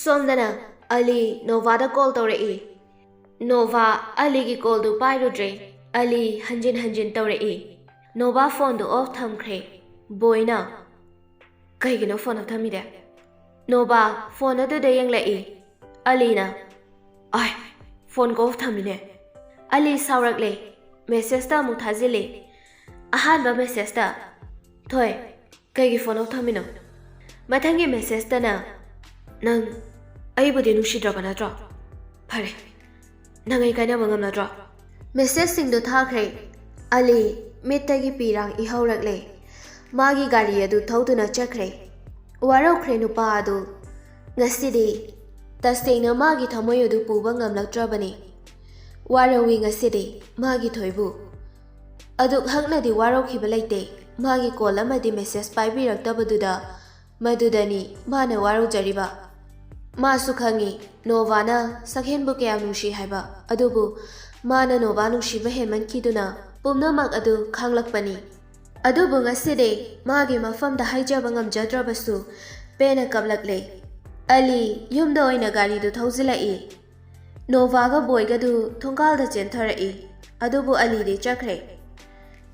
Somdana Ali Novada call Torei Nova Ali gi call do Pyrudre Ali Hanjin Torei Nova phone do off thumb cray Boyna Kaigino phone of Tamida Nova phone of the day young lady Alina Ay phone go off Tamine Ali Saurakle Messesta Mutazili Ahanba Messesta Toy Kaigi phone of Tamino Matangi Messesta na Nang Aibudi Nungshirubana drop. Pare. Nangai kana mangam drop. Message sing do thakre. Ali mitagi pirang ihaurakle. Magi gari adu thauduna chakre. Warau kre nupa adu. Ngasidi tasena magi thamoy adu puba ngamlaktrabani. Warawi ngasidi magi thoibu. Aduk haknadi warau khibalaite. Magi call amadi message paibiraktabaduda. Madudani mana warau jariba. Masu khangi Novana sakhenbu kaya nungshi haiba adubu mana Nova nungsiba heman kiduna pumnamak adu khanglakpani adubu ngaside magi mafamda haijaba ngamjadrabasu pena kablakle Ali yumda oina gari du thauzilai Nova ga boy ga du thongkalda chentharai adubu Ali de chakre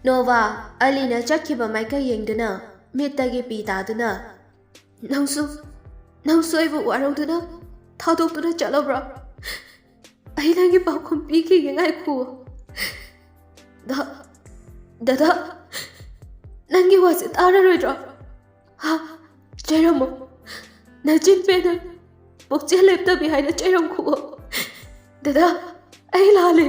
Nova Ali na chakhiba maika yengduna mittagi pitaduna Nangsu ibu waruduna thadokduna chalabra ai nangi pakhum piki ngai khu Dada nangi wasi tararoidra ha chairamo najin pena bokche lepta behind chairam khu Dada ai lale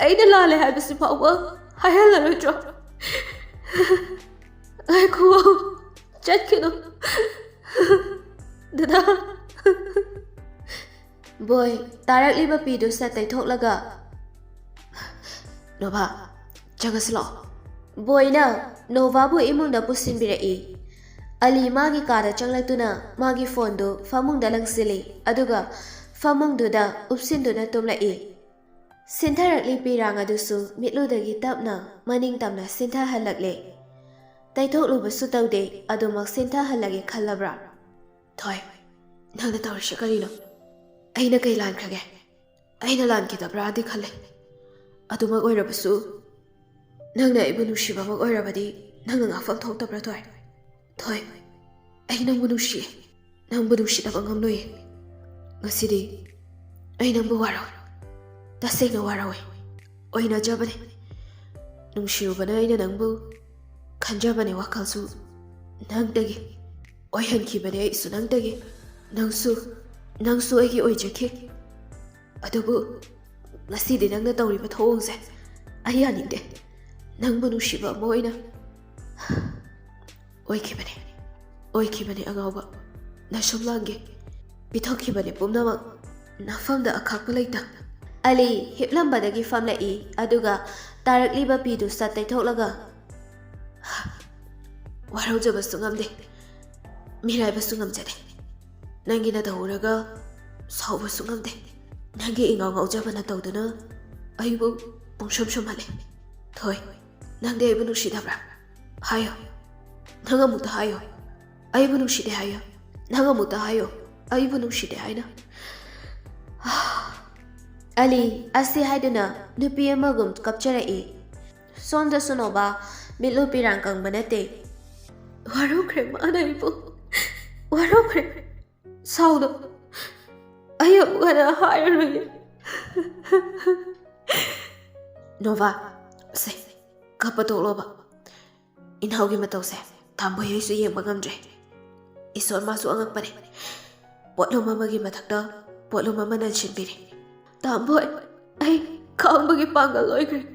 ai na lale habisi pawa hayalaroidra Ai khu chat kino Dada Boy tarak liba pidu sa tay thok laga Nova jagaslo Boy na Nova bu imung da pusin birai Ali magi kada changlatuna magi phone do famung da langsili aduga famung do da upsin do na tumlai Sintharak li piranga dusu mitlu dagi tapna maning tamna sintha halakle Taithok lubasu taude adumak sintha halage khalabra Thoi nangna tawrishi karino aina kai lan khage aina lan kidabra adi khale adumak oirabasu nangna ibu nungsiba mak oirabadi nangna ngafam thoktabra Thoi ai nangbu nungsi nangbu nungsi da bangamloi ngasidi ai nangbu waro tasena warawe oina jabane Nungshirubana aina nangbu Kanjabane wakalsu nangdagi oihankibane isu nangdagi nangsu aigi oijaki adubu ngasidi nangna tawriba thongse ayaninde nangbu nungsiba moina oikibane angauba nasomlange pithokibane pumnamak nafamda akhakpa laita Ali hiplambadagi famlai aduga tarakliba pidu satai thoklaga Warau jabasu ngamde Mirai basu ngamjade Nangi na dahuraga Sau basu ngamde Nangi ingau ngau jabana tawdana Aibu pungshom hale Thoi Nangde aibu nungshidabra Hayo Nanga muta hayo Aibu nungshide hayo Nanga muta hayo Aibu nungshide haina Ali asi haiduna Nupi amagum kapcharai Sonda sunoba Milu pirang kang banate Warokre mana ibu Warokre Saudo Ayo gana hire Nova Se Kapato loba Inhaugi matose Tambo yesu yeng magamdre Ison masu angak pane Potlo mamagi matakda Potlo mama nanshin piri Tambo ay Kaambagi pangal loigre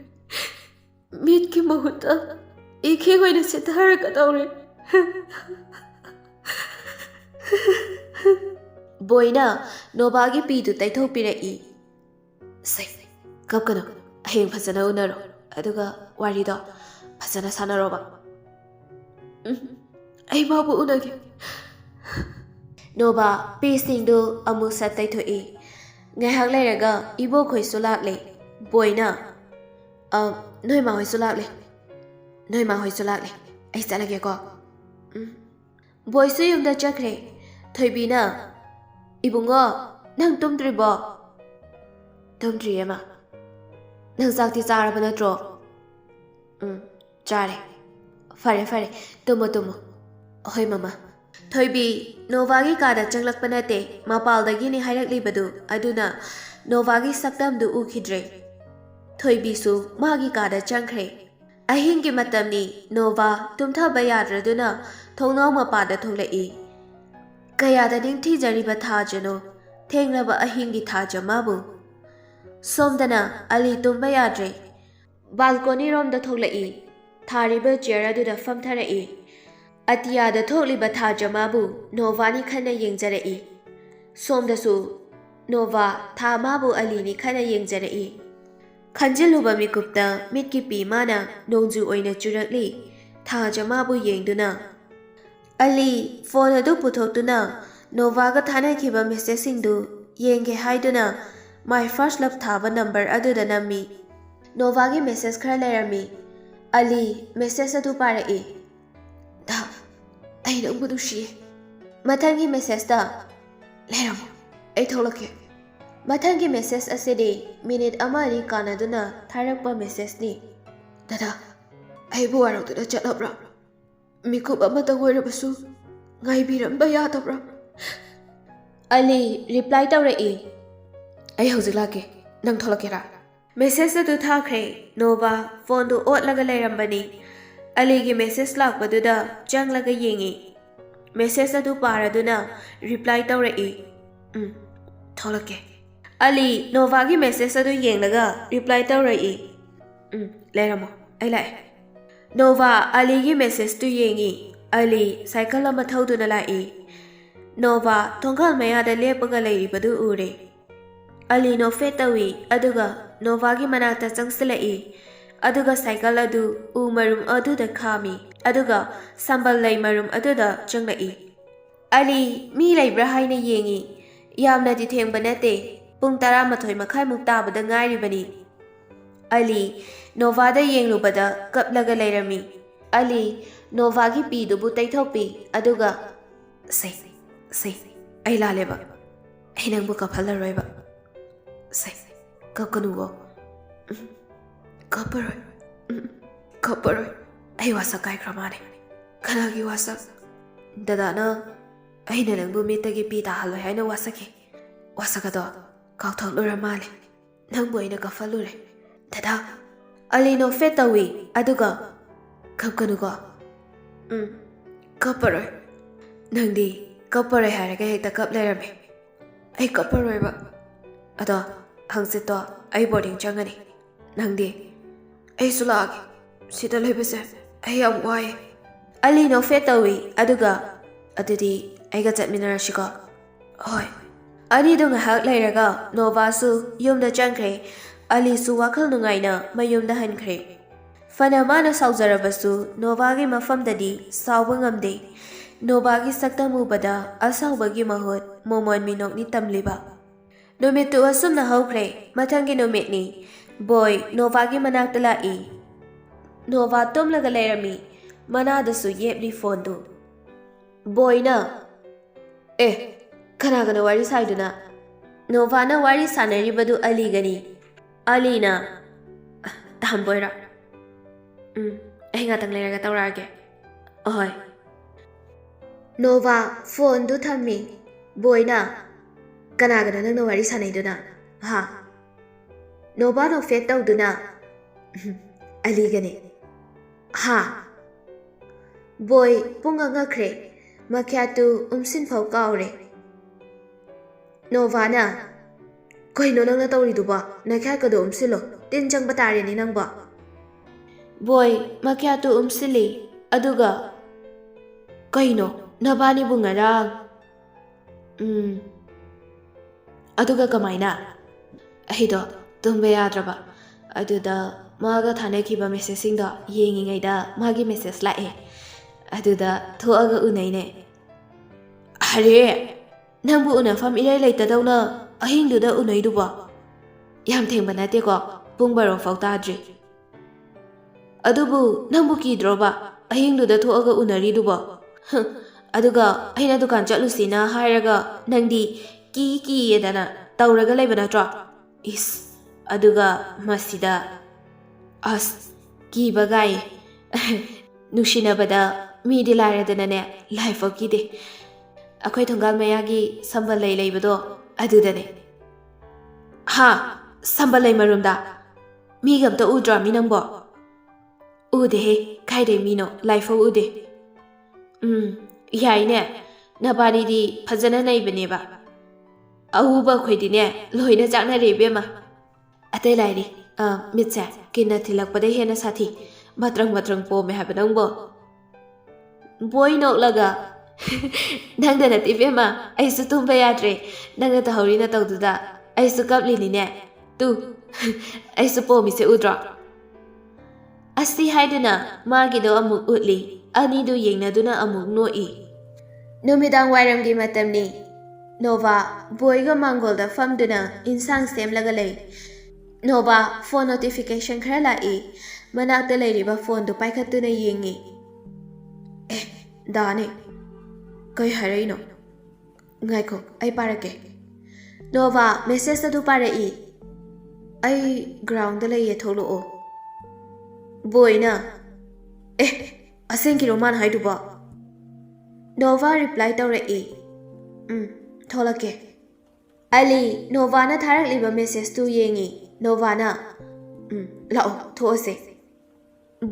Meet ki mahuta Iki ko na sithara ka tawre Boyna Nova gi pidu taithok pirai Sai kapkano aheng phasana unaro aduga warido phasana sanaroba Ai babu unagi Nova pising do amu sat taithoi Ngahak lairaga ibo khoi sulakle Boyna Noi ma hoi sulakle Noi ma hoi sulakle Ai salage ko ꯕꯣꯏꯁꯨ ꯌꯨꯝꯗ ꯆꯠꯈ꯭ꯔꯦ. ꯊꯣꯏꯕꯤꯅ "ꯏꯕꯨꯡꯉꯣ, ꯅꯪ ꯇꯨꯝꯗ꯭ꯔꯤꯕꯣ?" "ꯇꯨꯝꯗ꯭ꯔꯤꯌꯦ ꯃꯥ." "ꯅꯪ ꯆꯥꯛꯇꯤ ꯆꯥꯔꯕ ꯅꯠꯇ꯭ꯔꯣ?" "ꯆꯥꯔꯦ." "ꯐꯔꯦ ꯐꯔꯦ, ꯇꯨꯝꯃꯣ ꯇꯨꯝꯃꯣ." "ꯍꯣꯏ ꯃꯃꯥ." ꯊꯣꯏꯕꯤ ꯅꯣꯚꯥꯒꯤ ꯀꯥꯗ ꯆꯪꯂꯛꯄ ꯅꯠꯇꯦ, ꯃꯄꯥꯜꯗꯒꯤꯅꯤ ꯍꯥꯏꯔꯛꯂꯤꯕꯗꯨ, ꯑꯗꯨꯅ ꯅꯣꯚꯥꯒꯤ ꯁꯛꯇꯝꯗꯨ ꯎꯈꯤꯗ꯭ꯔꯦ꯫ ꯊꯣꯏꯕꯤꯁꯨ ꯃꯥꯒꯤ ꯀꯥꯗ ꯆꯪꯈ꯭ꯔꯦ꯫ ꯑꯍꯤꯡꯒꯤ ꯃꯇꯝꯅꯤ. ꯅꯣꯚꯥ ꯇꯨꯝꯊꯕ ꯌꯥꯗ꯭ꯔꯗꯨꯅ ꯊꯣꯡꯅꯥꯎ ꯃꯄꯥꯗ ꯊꯣꯛꯂꯛꯏ. ꯀꯌꯥꯗ ꯅꯤꯡꯊꯤꯖꯔꯤꯕ ꯊꯥꯖꯅꯣ, ꯊꯦꯡꯂꯕ ꯑꯍꯤꯡꯒꯤ ꯊꯥꯖ ꯃꯥꯕꯨ! ꯁꯣꯝꯗꯅ ꯑꯂꯤ ꯇꯨꯝꯕ ꯌꯥꯗ꯭ꯔꯦ. ꯕꯥꯜꯀꯣꯅꯤꯔꯣꯝꯗ ꯊꯣꯛꯂꯛꯏ. ꯊꯥꯔꯤꯕ ꯆꯤꯌꯔ ꯑꯗꯨꯗ ꯐꯝꯊꯔꯛꯏ. ꯑꯇꯤꯌꯥꯗ ꯊꯣꯛꯂꯤꯕ ꯊꯥꯖ ꯃꯥꯕꯨ ꯅꯣꯚꯥꯅꯤ ꯈꯟꯅ ꯌꯦꯡꯖꯔꯛꯏ. ꯁꯣꯝꯗꯁꯨ ꯅꯣꯚꯥ ꯊꯥ ꯃꯥꯕꯨ ꯑꯂꯤꯅꯤ ꯈꯟꯅ ꯌꯦꯡꯖꯔꯛꯏ. ꯈꯟꯖꯤꯜꯂꯨꯕ ꯃꯤꯀꯨꯞꯇ ꯃꯤꯠꯀꯤ ꯄꯤ ꯃꯥꯅ ꯅꯣꯡꯖꯨ ꯑꯣꯏꯅ ꯆꯨꯔꯛꯂꯤ. ꯊꯥꯖ ꯃꯥꯕꯨ ꯌꯦꯡꯗꯨꯅ ꯑꯂꯤ ꯐꯣꯟ ꯑꯗꯨ ꯄꯨꯊꯣꯛꯇꯨꯅ ꯅꯣꯚꯥꯒ ꯊꯥꯅꯈꯤꯕ ꯃꯦꯁꯦꯖꯁꯤꯡꯗꯨ ꯌꯦꯡꯒꯦ ꯍꯥꯏꯗꯨꯅ ꯃꯥꯏ ꯐꯥꯔꯁ ꯂꯞ ꯊꯥꯕ ꯅꯝꯕꯔ ꯑꯗꯨꯗ ꯅꯝꯃꯤ. ꯅꯣꯚꯥꯒꯤ ꯃꯦꯁꯦꯖ ꯈꯔ ꯂꯩꯔꯝꯃꯤ. ꯑꯂꯤ ꯃꯦꯁꯦꯖ ꯑꯗꯨ ꯄꯥꯔꯛꯏ. "ꯗꯥ, ꯑꯩ ꯅꯪꯕꯨ ꯅꯨꯡꯁꯤꯌꯦ." ꯃꯊꯪꯒꯤ ꯃꯦꯁꯦꯖꯇ "ꯂꯩꯔꯝꯃꯣ, ꯑꯩ ꯊꯣꯛꯂꯛꯀꯦ." ꯃꯊꯪꯒꯤ ꯃꯦꯁꯦꯖ ꯑꯁꯤꯗꯤ ꯃꯤꯅꯤꯠ 1-2 ꯀꯥꯟꯅꯗꯨꯅ ꯊꯥꯔꯛꯄ ꯃꯦꯁꯦꯖꯅꯤ. "ꯗꯥꯗꯥ, ꯑꯩꯕꯨ ꯋꯥꯔꯧꯗꯨꯅ ꯆꯠꯂꯕ꯭ꯔꯥ? ꯃꯤꯀꯨꯞ ꯑꯃꯇꯪ ꯑꯣꯏꯔꯕꯁꯨ ꯉꯥꯏꯕꯤꯔꯝꯕ ꯌꯥꯗꯕ꯭ꯔꯥ?" ꯑꯂꯤ ꯔꯤꯄ꯭ꯂꯥꯏ ꯇꯧꯔꯛꯏ. "ꯑꯩ ꯍꯧꯖꯤꯛ ꯂꯥꯛꯀꯦ, ꯅꯪ ꯊꯣꯛꯂꯛꯀꯦꯔꯥ?" ꯃꯦꯁꯦꯖ ꯑꯗꯨ ꯊꯥꯈ꯭ꯔꯦ. ꯅꯣꯚꯥ ꯐꯣꯟꯗꯨ ꯑꯣꯠꯂꯒ ꯂꯩꯔꯝꯕꯅꯤ. ꯑꯂꯤꯒꯤ ꯃꯦꯁꯦꯖ ꯂꯥꯛꯄꯗꯨꯗ ꯆꯪꯂꯒ ꯌꯦꯡꯉꯤ. ꯃꯦꯁꯦꯖ ꯑꯗꯨ ꯄꯥꯔꯗꯨꯅ ꯔꯤꯄ꯭ꯂꯥꯏ ꯇꯧꯔꯛꯏ. "ꯊꯣꯛꯂꯛꯀꯦ." ꯑꯂꯤ ꯅꯣꯚꯥꯒꯤ ꯃꯦꯁꯦꯖ ꯑꯗꯨ ꯌꯦꯡꯂꯒ ꯔꯤꯄ꯭ꯂꯥꯏ ꯇꯧꯔꯛꯏ. "ꯂꯩꯔꯝꯃꯣ, ꯑꯩ ꯂꯥꯛꯑꯦ." ꯅꯣꯚꯥ ꯑꯂꯤꯒꯤ ꯃꯦꯁꯦꯖꯇꯨ ꯌꯦꯡꯉꯤ. ꯑꯂꯤ ꯁꯥꯏꯀꯜ ꯑꯃ ꯊꯧꯗꯨꯅ ꯂꯥꯛꯏ. ꯅꯣꯚꯥ ꯊꯣꯡꯒꯥꯜ ꯃꯌꯥꯗ ꯂꯦꯞꯄꯒ ꯂꯩꯔꯤꯕꯗꯨ ꯎꯔꯦ. ꯑꯂꯤ ꯅꯣꯛꯐꯦꯠ ꯇꯧꯏ, ꯑꯗꯨꯒ ꯅꯣꯚꯥꯒꯤ ꯃꯅꯥꯛꯇ ꯆꯪꯁꯤꯜꯂꯛꯏ. ꯑꯗꯨꯒ ꯁꯥꯏꯀꯜ ꯑꯗꯨ ꯎ ꯃꯔꯨꯝ ꯑꯗꯨꯗ ꯈꯥꯝꯃꯤ, ꯑꯗꯨꯒ ꯁꯝꯕꯜ ꯂꯩ ꯃꯔꯨꯝ ꯑꯗꯨꯗ ꯆꯪꯂꯛꯏ. ꯑꯂꯤ ꯃꯤ ꯂꯩꯕ꯭ꯔꯥ ꯍꯥꯏꯅ ꯌꯦꯡꯉꯤ. ꯌꯥꯝꯅꯗꯤ ꯊꯦꯡꯕ ꯅꯠꯇꯦ. ꯄꯨꯡ 12:30 ꯇꯥꯕꯗ ꯉꯥꯏꯔꯤꯕꯅꯤ. ꯑꯂꯤ ꯅꯣꯚꯥꯗ ꯌꯦꯡꯂꯨꯕꯗ ꯀꯞꯂꯒ ꯂꯩꯔꯝꯃꯤ. ꯑꯂꯤ ꯅꯣꯚꯥꯒꯤ ꯄꯤꯗꯨꯕꯨ ꯇꯩꯊꯣꯛꯄꯤ, ꯑꯗꯨꯒ "ꯁꯦ, ꯑꯩ ꯂꯥꯜꯂꯦꯕ. ꯑꯩ ꯅꯪꯕꯨ ꯀꯞꯍꯜꯂꯔꯣꯏꯕ. ꯁꯦ, ꯀꯞꯀꯅꯨꯀꯣ." "ꯀꯞꯄꯔꯣꯏ, ꯀꯞꯄꯔꯣꯏ." "ꯑꯩ ꯋꯥꯁꯛ ꯀꯥꯏꯈ꯭ꯔ ꯃꯥꯅꯦ." "ꯀꯅꯥꯒꯤ ꯋꯥꯁꯛ?" "ꯗꯗꯥꯅ ꯑꯩꯅ ꯅꯪꯕꯨ ꯃꯤꯠꯇꯒꯤ ꯄꯤ ꯇꯥꯍꯜꯂꯣꯏ ꯍꯥꯏꯅ ꯋꯥꯁꯛꯈꯤ. ꯋꯥꯁꯛ ꯑꯗꯣ ꯀꯥꯎꯊꯣꯛꯂꯨꯔ ꯃꯥꯜꯂꯦ. ꯅꯪꯕꯨ ꯑꯩꯅ ꯀꯞꯍꯜꯂꯨꯔꯦ." "ꯗꯗꯥ." ꯑꯂꯤ ꯅꯣꯛꯐꯦꯠ ꯇꯧꯏ, ꯑꯗꯨꯒ "ꯀꯞꯀꯅꯨꯀꯣ." "ꯀꯞꯄꯔꯣꯏ." "ꯅꯪꯗꯤ ꯀꯞꯄꯔꯣꯏ ꯍꯥꯏꯔꯒ ꯍꯦꯛꯇ ꯀꯞ ꯂꯩꯔꯝꯃꯦ." "ꯑꯩ ꯀꯞꯄꯔꯣꯏꯕ. ꯑꯗꯣ ꯍꯪꯆꯤꯠꯇꯣ ꯑꯩ ꯕꯣꯔꯗꯤꯡ ꯆꯪꯒꯅꯤ. ꯅꯪꯗꯤ?" "ꯑꯩꯁꯨ ꯂꯥꯛꯑꯒꯦ. ꯁꯤꯗ ꯂꯩꯕꯁꯦ ꯑꯩ ꯌꯥꯝ ꯋꯥꯏꯌꯦ." ꯑꯂꯤ ꯅꯣꯛꯐꯦꯠ ꯇꯧꯏ, ꯑꯗꯨꯒ "ꯑꯗꯨꯗꯤ ꯑꯩꯒ ꯆꯠꯃꯤꯟꯅꯔꯁꯤꯀꯣ?" "ꯍꯣꯏ." ꯑꯅꯤꯗꯨ ꯉꯥꯏꯍꯥꯛ ꯂꯩꯔꯒ ꯅꯣꯚꯥꯁꯨ ꯌꯨꯝꯗ ꯆꯪꯈ꯭ꯔꯦ. ꯑꯂꯤꯁꯨ ꯋꯥꯈꯜ ꯅꯨꯡꯉꯥꯏꯅ ꯃꯌꯨꯝꯗ ꯍꯟꯈ꯭ꯔꯦ. ꯐꯅ ꯃꯥꯅ ꯁꯥꯎꯖꯔꯕꯁꯨ ꯅꯣꯚꯥꯒꯤ ꯃꯐꯝꯗꯗꯤ ꯁꯥꯎꯕ ꯉꯝꯗꯦ. ꯅꯣꯚꯥꯒꯤ ꯁꯛꯇꯝ ꯎꯕꯗ ꯑꯁꯥꯎꯕꯒꯤ ꯃꯍꯨꯠ ꯃꯣꯃꯣꯟ ꯃꯤꯅꯣꯛꯅꯤ ꯇꯝꯂꯤꯕ. ꯅꯨꯃꯤꯠꯇꯨ ꯑꯁꯨꯝꯅ ꯍꯧꯈ꯭ꯔꯦ. ꯃꯊꯪꯒꯤ ꯅꯨꯃꯤꯠꯅꯤ. ꯕꯣꯏ ꯅꯣꯚꯥꯒꯤ ꯃꯅꯥꯛꯇ ꯂꯥꯛꯏ. ꯅꯣꯚꯥ ꯇꯨꯝꯂꯒ ꯂꯩꯔꯝꯃꯤ. ꯃꯅꯥꯗꯁꯨ ꯌꯦꯞꯂꯤ ꯐꯣꯟꯗꯨ. ꯕꯣꯏꯅ "ꯀꯅꯥꯒꯅ ꯋꯥꯔꯤ ꯁꯥꯏꯗꯨꯅ?" ꯅꯣꯚꯥꯅ ꯋꯥꯔꯤ ꯁꯥꯟꯅꯔꯤꯕꯗꯨ ꯑꯂꯤꯒꯅꯤ. ꯑꯂꯤꯅ "ꯇꯥꯍꯟꯕꯣꯏꯔꯥ?" "ꯑꯩ ꯉꯥꯛꯇꯪ ꯂꯩꯔꯒ ꯇꯧꯔꯛꯑꯒꯦ." "ꯑꯍꯣꯏ." ꯅꯣꯚꯥ ꯐꯣꯟꯗꯨ ꯊꯝꯃꯤ. ꯕꯣꯏꯅ "ꯀꯅꯥꯒꯅꯣ ꯅꯪꯅ ꯋꯥꯔꯤ ꯁꯥꯟꯅꯩꯗꯨꯅ? ꯍꯥ?" ꯅꯣꯚꯥ ꯅꯣꯛꯐꯦꯠ ꯇꯧꯗꯨꯅ "ꯑꯂꯤꯒꯅꯦ." "ꯍꯥ?" ꯕꯣꯏ ꯄꯨꯡꯉꯛ ꯉꯛꯈ꯭ꯔꯦ. ꯃꯈ꯭ꯌꯥꯠꯇꯨ ꯎꯝꯁꯤꯟꯐꯥꯎ ꯀꯥꯎꯔꯦ. ꯅꯣꯚꯥꯅ "ꯀꯩꯅꯣ ꯅꯪꯅ ꯇꯧꯔꯤꯗꯨꯕꯣ? ꯅꯈ꯭ꯌꯥꯠꯀꯗꯣ ꯎꯝꯁꯤꯜꯂꯣ. ꯇꯤꯟ ꯆꯪꯕ ꯇꯥꯔꯦꯅꯦ ꯅꯪꯕꯣ." ꯕꯣꯏ ꯃꯈ꯭ꯌꯥꯠꯇꯨ ꯎꯝꯁꯤꯜꯂꯤ, ꯑꯗꯨꯒ "ꯀꯩꯅꯣ ꯅꯕꯥꯅꯤꯕꯨ ꯉꯔꯥꯡ?" "ꯑꯗꯨꯒ ꯀꯃꯥꯏꯅ?" "ꯑꯩꯗꯣ ꯇꯨꯝꯕ ꯌꯥꯗ꯭ꯔꯕ. ꯑꯗꯨꯗ ꯃꯥꯒ ꯊꯥꯅꯈꯤꯕ ꯃꯦꯁꯦꯖꯁꯤꯡꯗꯣ ꯌꯦꯡꯉꯤꯉꯩꯗ ꯃꯥꯒꯤ ꯃꯦꯁꯦꯖ ꯂꯥꯛꯑꯦ. ꯑꯗꯨꯗ ꯊꯣꯛꯑꯒ ꯎꯅꯩꯅꯦ." "ꯑꯔꯦ, ꯅꯪꯕꯨ ꯎꯅꯐꯝ ꯏꯔꯩ ꯂꯩꯇꯗꯧꯅ ꯑꯍꯤꯡꯗꯨꯗ ꯎꯅꯩꯗꯨꯕꯣ? ꯌꯥꯝ ꯊꯦꯡꯕ ꯅꯠꯇꯦꯀꯣ, ꯄꯨꯡ 12 ꯇꯥꯗ꯭ꯔꯤ." "ꯑꯗꯨꯕꯨ ꯅꯪꯕꯨ ꯀꯤꯗ꯭ꯔꯣꯕ, ꯑꯍꯤꯡꯗꯨꯗ ꯊꯣꯛꯑꯒ ꯎꯅꯔꯤꯗꯨꯕꯣ?" ꯑꯗꯨꯒ ꯑꯩꯅ ꯗꯨꯀꯥꯟ ꯆꯠꯂꯨꯁꯤꯅ ꯍꯥꯏꯔꯒ ꯅꯪꯗꯤ ꯀꯤꯌꯦꯗꯅ ꯇꯧꯔꯒ ꯂꯩꯕ ꯅꯠꯇ꯭ꯔꯣ? ꯏꯁ ꯑꯗꯨꯒ ꯃꯁꯤꯗ ꯑꯁ ꯀꯤꯕ ꯒꯥꯏꯌꯦ ꯅꯨꯡꯁꯤꯅꯕꯗ ꯃꯤꯗꯤ ꯂꯥꯏꯔꯗꯅꯅꯦ ꯂꯥꯏꯐꯥꯎ ꯀꯤꯗꯦ ꯑꯩꯈꯣꯏ ꯊꯣꯡꯒꯥꯜ ꯃꯌꯥꯒꯤ ꯁꯝꯕꯜ ꯂꯩ ꯂꯩꯕꯗꯣ ꯑꯗꯨꯗꯅꯦ ꯍꯥ ꯁꯝꯕꯜ ꯂꯩ ꯃꯔꯨꯝꯗ ꯃꯤꯒ ꯑꯝꯇ ꯎꯗ꯭ꯔꯣ ꯃꯤ ꯅꯪꯕꯣ? ꯎꯗꯦꯍꯦ ꯀꯥꯏꯗꯩ ꯃꯤꯅꯣ ꯂꯥꯏꯐꯥꯎ ꯎꯗꯦ ꯌꯥꯏꯅꯦ ꯅꯕꯥꯅꯤꯗꯤ ꯐꯖꯅ ꯅꯩꯕꯅꯦꯕ ꯑꯎꯕ ꯑꯩꯈꯣꯏꯗꯤꯅꯦ ꯂꯣꯏꯅ ꯆꯥꯛꯅꯔꯦ ꯏꯕꯦꯝꯃ ꯑꯇꯩ ꯂꯥꯏꯔꯤ ꯃꯤꯠꯁꯦ ꯀꯤꯟꯅ ꯊꯤꯜꯂꯛꯄꯗ ꯍꯦꯟꯅ ꯁꯥꯊꯤ ꯃꯇ꯭ꯔꯪ ꯄꯣꯝꯃꯦ ꯍꯥꯏꯕ ꯅꯪꯕꯣ ꯕꯣꯏ ꯅꯣꯛꯂꯒ ꯅꯪꯗ ꯅꯠꯇꯦ ꯏꯕꯦꯝꯃ ꯑꯩꯁꯨ ꯇꯨꯝꯕ ꯌꯥꯗ꯭ꯔꯦ ꯅꯪꯅ ꯇꯧꯍꯧꯔꯤ ꯅꯇꯧꯗꯨꯗ ꯑꯩꯁꯨ ꯀꯞꯂꯤꯅꯤꯅꯦ ꯇꯨ ꯑꯩꯁꯨ ꯄꯣꯝꯃꯤꯁꯦ ꯎꯗ꯭ꯔꯣ? ꯑꯁꯤ ꯍꯥꯏꯗꯨꯅ ꯃꯥꯒꯤꯗꯣ ꯑꯃꯨꯛ ꯎꯠꯂꯤ ꯑꯅꯤꯗꯨ ꯌꯦꯡꯅꯗꯨꯅ ꯑꯃꯨꯛ ꯅꯣꯛꯏ ꯅꯨꯃꯤꯗꯥꯡ ꯋꯥꯏꯔꯝꯒꯤ ꯃꯇꯝꯅꯤ ꯅꯣꯚꯥ ꯕꯣꯏꯒ ꯃꯥꯡꯒꯣꯜꯗ ꯐꯝꯗꯨꯅ ꯏꯟꯁꯥꯡ ꯁꯦꯝꯂꯒ ꯂꯩ ꯅꯣꯚꯥ ꯐꯣꯟ ꯅꯣꯇꯤꯐꯤꯀꯦꯁꯟ ꯈꯔ ꯂꯥꯛꯏ ꯃꯅꯥꯛꯇ ꯂꯩꯔꯤꯕ ꯐꯣꯟꯗꯨ ꯄꯥꯏꯈꯠꯇꯨꯅ ꯌꯦꯡꯉꯤ ꯗꯥꯅꯦ ꯀꯩ ꯍꯥꯏꯔꯛꯏꯅꯣ? ꯉꯥꯏꯈꯣ ꯑꯩ ꯄꯥꯔꯛꯀꯦ ꯅꯣꯚꯥ ꯃꯦꯁꯦꯖ ꯑꯗꯨ ꯄꯥꯔꯛꯏ ꯑꯩ ꯒ꯭ꯔꯥꯎꯟꯗ ꯂꯩꯌꯦ ꯊꯣꯛꯂꯛꯑꯣ ꯕꯣꯏꯅ ꯑꯁꯦꯡꯀꯤꯔꯣ ꯃꯥꯅ ꯍꯥꯏꯗꯨꯕꯣ? ꯅꯣꯚꯥ ꯔꯤꯄ꯭ꯂꯥꯏ ꯇꯧꯔꯛꯏ ꯊꯣꯛꯂꯛꯀꯦ ꯑꯂꯤ ꯅꯣꯚꯥꯅ ꯊꯥꯔꯛꯂꯤꯕ ꯃꯦꯁꯦꯖꯇꯨ ꯌꯦꯡꯉꯤ ꯅꯣꯚꯥꯅ ꯂꯥꯛꯑꯣ ꯊꯣꯛꯑꯁꯦ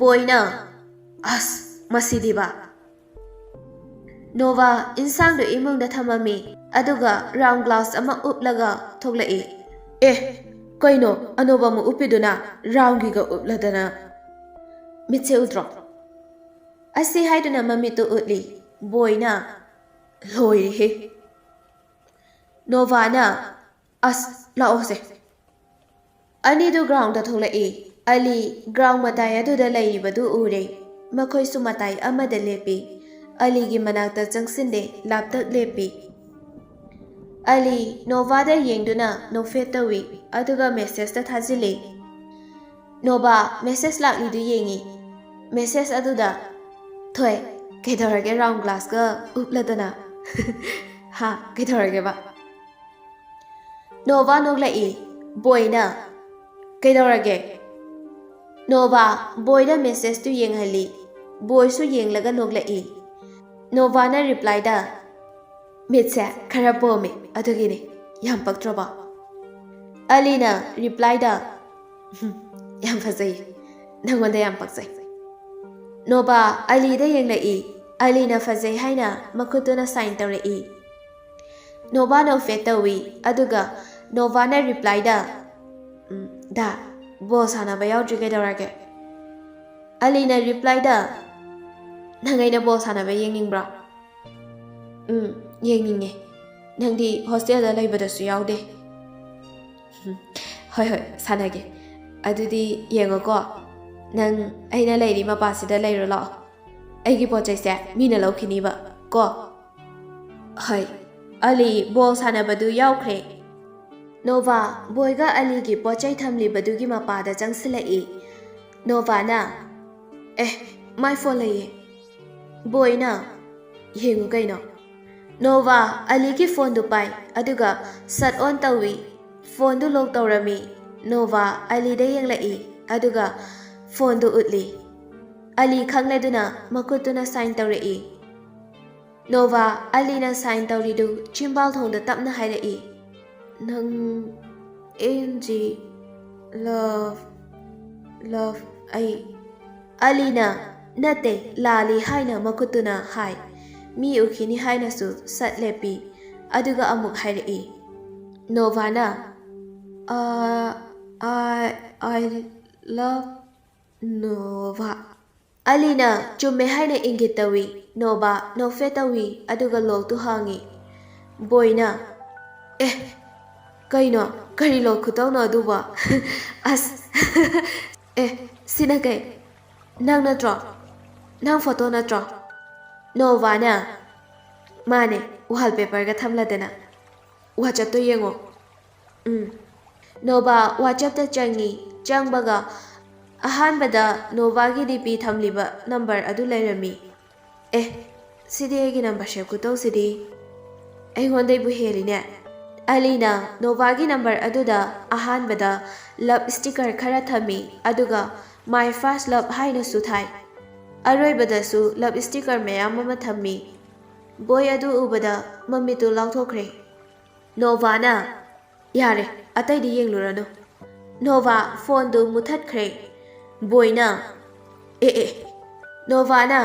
ꯕꯣꯏꯅ ꯑꯁ ꯃꯁꯤꯗꯤꯕ ꯅꯣꯚꯥ ꯏꯟꯁꯥꯡꯗꯨ ꯏꯃꯨꯡꯗ ꯊꯝꯃꯝꯃꯤ ꯑꯗꯨꯒ ꯔꯥꯎꯟ ꯒ꯭ꯂꯥꯁ ꯑꯃ ꯎꯞꯂꯒ ꯊꯣꯛꯂꯛꯏ ꯀꯩꯅꯣ ꯑꯅꯣꯕ ꯑꯃꯨꯛ ꯎꯞꯄꯤꯗꯨꯅ ꯔꯥꯎꯟꯒꯤꯒ ꯎꯞꯂꯗꯅ ꯃꯤꯠꯁꯦ ꯎꯗ꯭ꯔꯣ? ꯑꯁꯤ ꯍꯥꯏꯗꯨꯅ ꯃꯃꯤꯠꯇꯨ ꯎꯠꯂꯤ ꯕꯣꯏꯅ ꯂꯣꯏꯔꯦꯍꯦ ꯅꯣꯚꯥꯅ ꯑꯁ ꯂꯥꯛꯑꯣꯁꯦ ꯑꯅꯤꯗꯨ ꯒ꯭ꯔꯥꯎꯟꯗ ꯊꯣꯛꯂꯛꯏ ꯑꯂꯤ ꯒ꯭ꯔꯥꯎꯟ ꯃꯇꯥꯏ ꯑꯗꯨꯗ ꯂꯩꯔꯤꯕꯗꯨ ꯎꯔꯦ ꯃꯈꯣꯏꯁꯨ ꯃꯇꯥꯏ ꯑꯃꯗ ꯂꯦꯞꯄꯤ ꯑꯂꯤꯒꯤ ꯃꯅꯥꯛꯇ ꯆꯪꯁꯤꯟꯗꯦ ꯂꯥꯞꯇꯛ ꯂꯦꯞꯄꯤ ꯑꯂꯤ ꯅꯣꯚꯥꯗ ꯌꯦꯡꯗꯨꯅ ꯅꯣꯛꯐꯦꯠ ꯇꯧꯏ ꯑꯗꯨꯒ ꯃꯦꯁꯦꯖꯇ ꯊꯥꯖꯤꯜꯂꯤ ꯅꯣꯚꯥ ꯃꯦꯁꯦꯖ ꯂꯥꯛꯂꯤꯗꯨ ꯌꯦꯡꯉꯤ ꯃꯦꯁꯦꯖ ꯑꯗꯨꯗ ꯊꯣꯏ ꯀꯩꯗꯧꯔꯒꯦ ꯔꯥꯎꯟ ꯒ꯭ꯂꯥꯁꯀ ꯎꯞꯂꯗꯅ ꯍꯥ ꯀꯩꯗꯧꯔꯒꯦꯕ? ꯅꯣꯚꯥ ꯅꯣꯛꯂꯛꯏ ꯕꯣꯏꯅ ꯀꯩꯗꯧꯔꯒꯦ? ꯅꯣꯚꯥ ꯕꯣꯏꯗ ꯃꯦꯁꯦꯖꯇꯨ ꯌꯦꯡꯍꯜꯂꯤ ꯕꯣꯏꯁꯨ ꯌꯦꯡꯂꯒ ꯅꯣꯛꯂꯛꯏ ꯅꯣꯚꯥꯅ ꯔꯤꯄ꯭ꯂꯥꯏꯗ ꯃꯤꯠꯁꯦ ꯈꯔ ꯄꯣꯝꯃꯤ ꯑꯗꯨꯒꯤꯅꯤ ꯌꯥꯝ ꯄꯛꯇ꯭ꯔꯕꯣ? ꯑꯂꯤꯅ ꯔꯤꯄ꯭ꯂꯥꯏꯗ ꯌꯥꯝ ꯐꯖꯩ ꯅꯪꯉꯣꯟꯗ ꯌꯥꯝ ꯄꯛꯆꯩ ꯅꯣꯚꯥ ꯑꯂꯤꯗ ꯌꯦꯡꯂꯛꯏ ꯑꯂꯤꯅ ꯐꯖꯩ ꯍꯥꯏꯅ ꯃꯈꯨꯠꯇꯨꯅ ꯁꯥꯏꯟ ꯇꯧꯔꯛꯏ ꯅꯣꯚꯥ ꯅꯣꯛꯐꯦꯠ ꯇꯧꯏ ꯑꯗꯨꯒ ꯅꯣꯚꯥꯅ ꯔꯤꯄ꯭ꯂꯥꯏꯗ ꯗꯥ ꯕꯣꯜ ꯁꯥꯟꯅꯕ ꯌꯥꯎꯗ꯭ꯔꯤ ꯀꯩꯗꯧꯔꯒꯦ? ꯑꯂꯤꯅ ꯔꯤꯄ꯭ꯂꯥꯏꯗ ꯅꯪ ꯑꯩꯅ ꯕꯣꯜ ꯁꯥꯟꯅꯕ ꯌꯦꯡꯅꯤꯡꯕ꯭ꯔꯣ? ꯌꯦꯡꯅꯤꯡꯉꯦ ꯅꯪꯗꯤ ꯍꯣꯁꯇꯦꯜꯗ ꯂꯩꯕꯗꯁꯨ ꯌꯥꯎꯗꯦ ꯍꯣꯏ ꯁꯥꯟꯅꯒꯦ ꯑꯗꯨꯗꯤ ꯌꯦꯡꯉꯣꯀꯣ ꯅꯪ ꯑꯩꯅ ꯂꯩꯔꯤ ꯃꯄꯥꯁꯤꯗ ꯂꯩꯔꯣ ꯂꯥꯛꯑꯣ ꯑꯩꯒꯤ ꯄꯣꯠ ꯆꯩꯁꯦ ꯃꯤꯅ ꯂꯧꯈꯤꯅꯤꯕ ꯀꯣ ꯍꯣꯏ ꯑꯂꯤ ꯕꯣꯜ ꯁꯥꯟꯅꯕꯗꯨ ꯌꯥꯎꯈ꯭ꯔꯦ ꯅꯣꯚꯥ ꯕꯣꯏꯒ ꯑꯂꯤꯒꯤ ꯄꯣꯠ ꯆꯩ ꯊꯝꯂꯤꯕꯗꯨꯒꯤ ꯃꯄꯥꯗ ꯆꯪꯁꯤꯜꯂꯛꯏ ꯅꯣꯚꯥꯅ ꯃꯥꯏ ꯐꯣꯟ ꯂꯩꯌꯦ ꯕꯣꯏꯅ ꯌꯦꯡꯉꯨ ꯀꯩꯅꯣ ꯅꯣꯚꯥ ꯑꯂꯤꯒꯤ ꯐꯣꯟꯗꯨ ꯄꯥꯏ ꯑꯗꯨꯒ ꯁꯠ ꯑꯣꯟ ꯇꯧꯏ ꯐꯣꯟꯗꯨ ꯂꯣꯛ ꯇꯧꯔꯝꯃꯤ ꯅꯣꯚꯥ ꯑꯂꯤꯗ ꯌꯦꯡꯂꯛꯏ ꯑꯗꯨꯒ ꯐꯣꯟꯗꯨ ꯎꯠꯂꯤ ꯑꯂꯤ ꯈꯪꯂꯗꯨꯅ ꯃꯈꯨꯠꯇꯨꯅ ꯁꯥꯏꯟ ꯇꯧꯔꯛꯏ ꯅꯣꯚꯥ ꯑꯂꯤꯅ ꯁꯥꯏꯟ ꯇꯧꯔꯤꯗꯨ ꯆꯤꯝꯕꯥꯜ ꯊꯣꯡꯗ ꯇꯞꯅ ꯍꯥꯏꯔꯛꯏ ꯅꯪ NG ꯂꯚ ꯑꯩ ꯑꯂꯤꯅ ꯅꯠꯇꯦ ꯂꯥꯜꯂꯤ ꯍꯥꯏꯅ ꯃꯈꯨꯠꯇꯨꯅ ꯍꯥꯏ ꯃꯤ ꯎꯈꯤꯅꯤ ꯍꯥꯏꯅꯁꯨ ꯁꯠ ꯂꯦꯞꯄꯤ ꯑꯗꯨꯒ ꯑꯃꯨꯛ ꯍꯥꯏꯔꯛꯏ ꯅꯣꯚꯥꯅ I love ꯅꯣꯚꯥ ꯑꯂꯤꯅ ꯆꯨꯝꯃꯦ ꯍꯥꯏꯅ ꯏꯪꯒꯤꯠ ꯇꯧꯏ ꯅꯣꯚꯥ ꯅꯣꯛꯐꯦꯠ ꯇꯧꯏ ꯑꯗꯨꯒ ꯂꯣꯛꯇꯨ ꯍꯥꯡꯉꯤ ꯕꯣꯏꯅ ꯀꯩꯅꯣ ꯀꯔꯤ ꯂꯣꯛ ꯈꯨꯇꯧꯅꯣ ꯑꯗꯨꯕꯣ ꯑꯁ ꯁꯤꯅ ꯀꯩ ꯅꯪ ꯅꯠꯇ꯭ꯔꯣ ꯅꯪ ꯐꯣꯇꯣ ꯅꯠꯇ꯭ꯔꯣ ꯅꯣꯚꯥꯅ ꯃꯥꯅꯦ ꯋꯥꯜꯄꯦꯄꯔꯒ ꯊꯝꯂꯗꯅ ꯋꯥꯆꯞꯇꯣ ꯌꯦꯡꯉꯣ ꯅꯣꯚꯥ ꯋꯥꯆꯞꯇ ꯆꯪꯉꯤ ꯆꯪꯕꯒ ꯑꯍꯥꯟꯕꯗ ꯅꯣꯚꯥꯒꯤ DP ꯊꯝꯂꯤꯕ ꯅꯝꯕꯔ ꯑꯗꯨ ꯂꯩꯔꯝꯃꯤ Sidi aigi number share kuto sidi. Aihonday bu heline. Alina Novagi number aduda ahanbada love sticker khara thami aduga my first love haina suthai. Aroibadasu love sticker mayam ama thami. Boy adu ubada mamitu lauthokre. Novana yare atai di yenglurano. Nova phone du muthat kre. Boy na Novana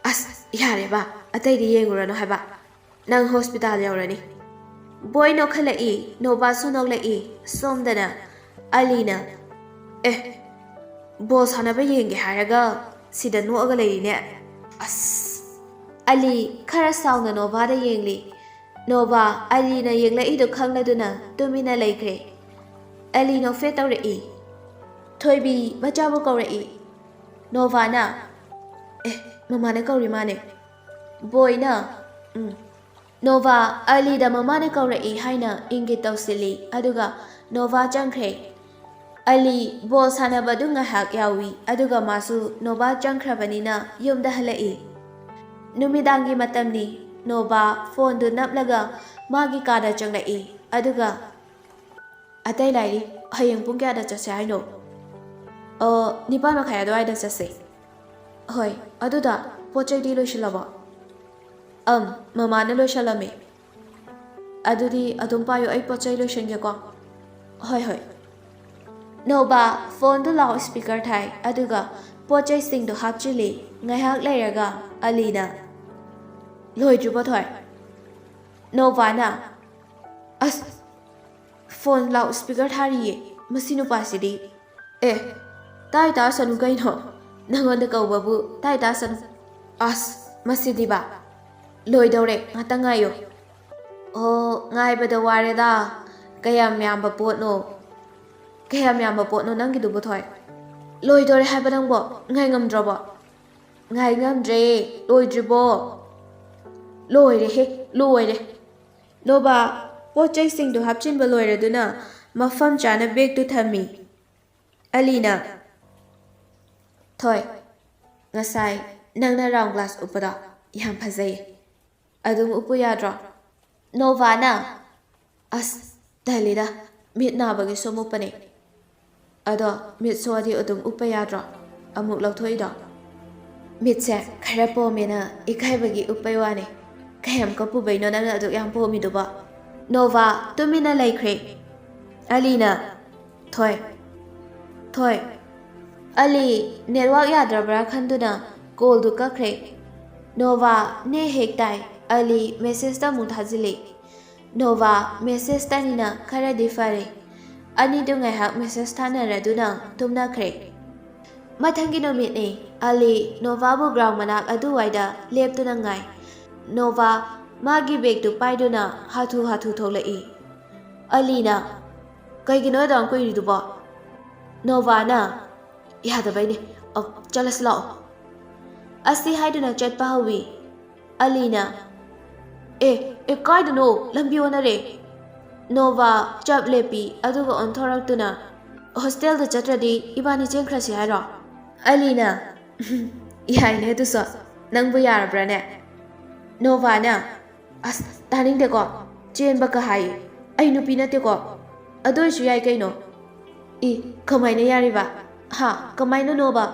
as yare ba atai di yengurano haba. Nang hospital yaurani. Boy no khalai Nova sunolai somdana Alina boss hanaba yenge haraga sida no aga leine as Ali khara sauna Nova da yengli Nova Alina yengla idu khangladuna tumina laikre Ali no fe tawrei thoibi bachabu kawrei Nova na mama na kawri mane boy na Nova Ali da mama na kawrei haina ingi tawsili aduga Nova changkre Ali boss hanaba dunga hak yawi aduga masu Nova changkrabanina yumda halai Numidangi matamni Nova phone du naplaga magi kada changlai aduga atai lairi hayang pung kya da chase haino nipan ma khaya dwai da chase hoi aduda pochai di loishilaba mama na loishalame adudi adum payo ai pochai loishange ko hoi Nova phone du loud speaker thai aduga pochai sing du hapchili ngai hak lairaga Alina loi ju thoi Nova na as phone loud speaker thari masinu pasidi tai ta sanu kai no nangon da kau babu tai ta sanu as masidi ba loi dore ngata ngayo ngai ba da ware da kayam yam ba pot no nangi du thoi loi dore ha ba dang bo ngai ngam dro bo ngai ngam dre loi dri bo loi re Nova pochai sing du hapchin ba loi re duna mafam chana bag tu thami Alina thoi ngasai nangna round glass upada yam phajai adum upu yadra Nova na as dalida mit na bagi somupane ado mit soadi adum upa yadra amuk lauthoi da mit se khara po mena ikai bagi upai wane kayam kapu baino nang adu yang po mi duba Nova tumina laikre Alina thoi Ali network yadrabra khanduna call du kakre Nova ne hektai Ali message ta muthajili Nova message ta nina khara difare ani du ngai hak message thana raduna tumna kre mathangi no mit ne Ali Nova bu ground manak adu waida lep tu ngai Nova magi bag tu paiduna hathu tholai Alina kaigino dang koi du ba Nova na yada bai ne chalas lao asi haiduna chat pa hawi Alina kaidano lambi ona re Nova chap lepi aduga on thoraktuna hostel da chatradi ibani chengkhrasi hairo Alina yai ne tu so nangbu yarabra ne Nova na as taning de ko chen ba ka hai ai nupi na te ko adoi su yai kaino kamai na yari ba ha kamai na no ba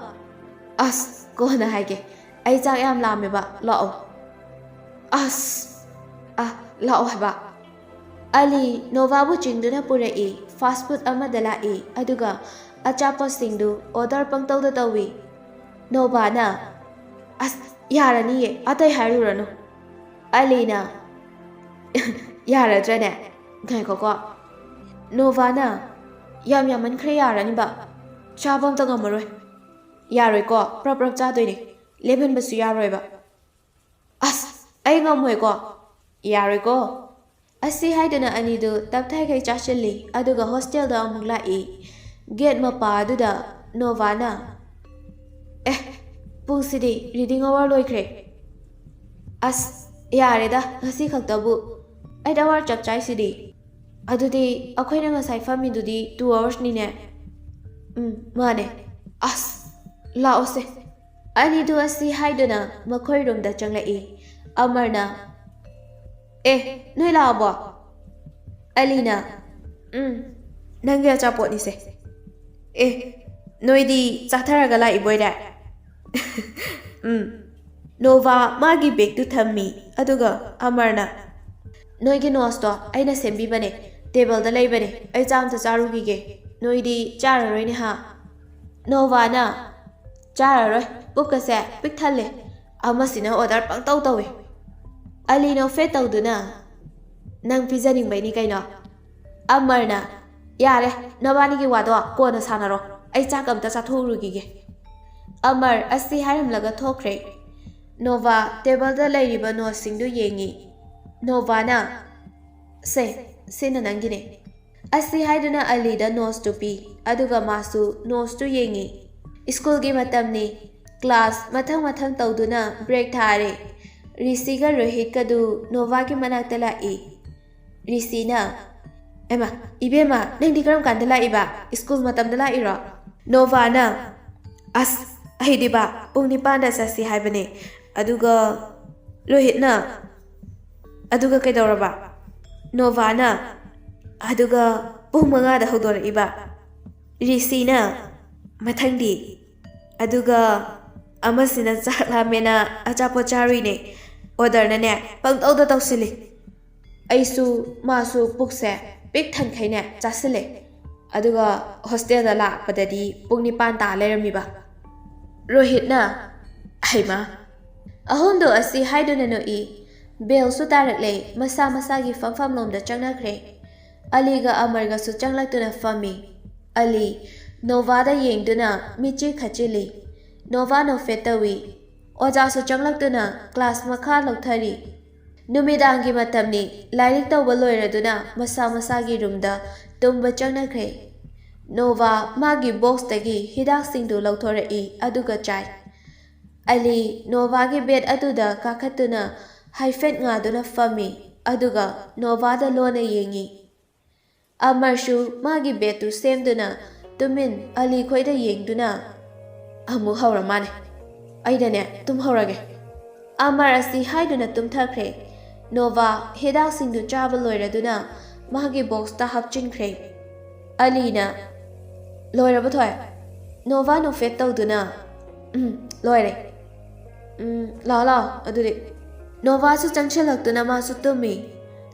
as ko na hai ke ai chak yam lame ba lao as lao ba Ali Nova bu chingduna purai fast food ama dalai aduga achapo singdu order pangtau da tawi Nova na as yarani ye atai harurano Alina yara jane ngai ko Nova na yam man khre yarani ba chabam ta gamaroi yaroi ko prap cha doi ni leben basu yaroi ba as ai ngamoi ko yaroi ko asi haidana ani du tapthai kai chachali aduga hostel da amuk lai gate mapa du da Nova na pungsidi reading hour loikre as yare da ngasi khaktabu ai da war chap chai sidi adudi akhoina ngasai fami dudi 2 hours ni ne mane as laose ani du asi haidana makhoi rom da changlai Amarna, noi laabo. Alina, Nangi achapot ni se. Noi di chatharaga la iboida. Nova magi bag tu thammi aduga Amarna. Noigi nosto, aina sembi bane, table da lay bane, ay jam ta charu gige. Noi di chara roi ni ha. Nova na, chara roi, buka se, pik thale. Amasina order pang tau tawi. Alina fe tau duna. Nang pizaning bai ni kaino. Amarna, yare, nabani ki wado ko na sanaro. Ay chakam ta chathuru gige. Amar asi haram laga thokre. Nova table da lay riba no singdu yengi. Nova na, sina nangine. Asi haiduna ali da nose to pi, aduga masu nose to yengi. School gi matamni, class mathang tauduna break thare. Risi ga Rohit kadu Nova ki manakta lai. Risi na, Emma, ibema, nang dikaram kandala iba, school matamdala iro. Nova na, ahidi ba, pung nipanda sa si haibane, aduga Rohit na, aduga kay ba? Nova na, aduga pung mga da hodor iba. Risi na, mathangdi, aduga amasina saklamena achapochari ne, order na ne, pang tauda tausili. Aisu masu pukse, big tan kaine, chasile. Aduga hostel da la padadi pung nipan ta lerami ba. Rohit na, Aima. Ahondo asi haiduna no I, bel su tarakle, masa gi fam lom da changnakre. Ali ga Amar ga su changlaktuna fami. Ali, Nova da yengduna, michi khachili. Nova no fetawi. Oja su changlaktuna, class makha lokthari. Numidangi matamni, lairik tawba loiraduna, masa gi roomda, tumba changnakre. Nova magi box tagi hidak singdu lauthore aduga chai. Ali Nova gi bed aduda kakhatuna haifet ngaduna fami aduga Nova da lona yengi. Amarshu magi bed tu semduna tumin Ali khoida yengduna amu hauramane. Aidane tum haurage. Amar asi haiduna tum thakre. Nova hidak singdu chaba loiraduna magi box ta hapchinkre. Alina Loira bathoy. Nova no fet tawduna. Loire. La adudi. Nova su changchalaktuna ma su tumi.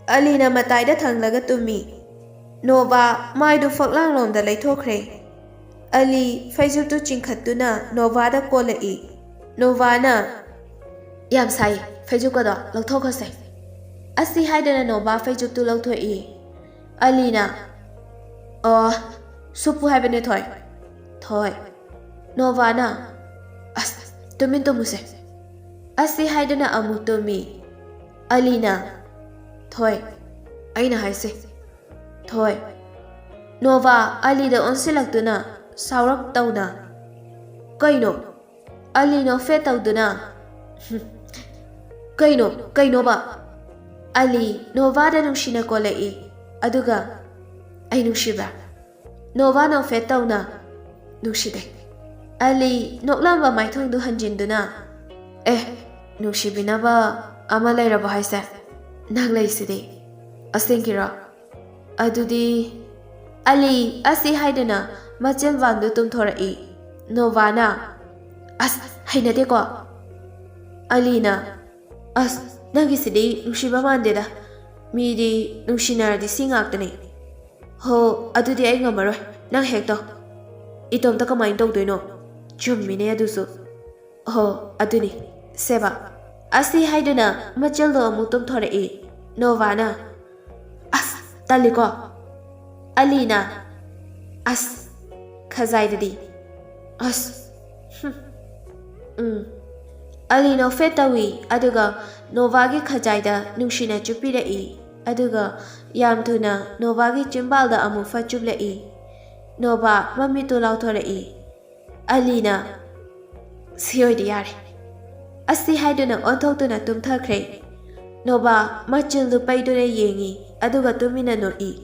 Alina matai da thanglaga tumi. Nova mai du faklang lom da leithokre. Ali faizu tu chingkhatuna Nova da kolai. Nova na Yam sai faizu ko do lokthokase. Asi haidana Nova faizu tu lokthoi. Alina Supu haibane Thoi. Nova na, tumin tumuse. Asi haidana amu tumi. Alina, Thoi. Aina haise. Thoi. Nova Ali da onsilaktuna, saurak tawna. Kaino. Ali no fe tawduna. Kaino ba? Ali Nova da nungshina kolai. Aduga, ay nungshiba. Nova no fe tawna. Nungshide. Ali noklamba maithong du hanjinduna. Nungshibinaba ama lairaba haise. Nang laiside. Asengkira. Adudi Ali asi haidana machel wandu tumthorai. Nova na, hainade ko. Alina, nangisidi nungshiba mandeda. Midi nungshinaradi singaktani. Ho, adudi ay ngamaroi. Nang hekto. Itomta kamain tawdoino. Chummine adusu. Ho, aduni. Seba. Asi haidana machel do amu tumthorai. Nova na, taliko. Alina, khazaidadi. Alina fetawi aduga Nova gi khajaida nungshina chupirai. Aduga yam thuna Nova gi chimbalda amu fachublai. Nova mamitu lauthorai. Alina, siyoidi yare. Asi haiduna onthokduna tumthakre. Nova machil du paidure yengi aduga tumina no I.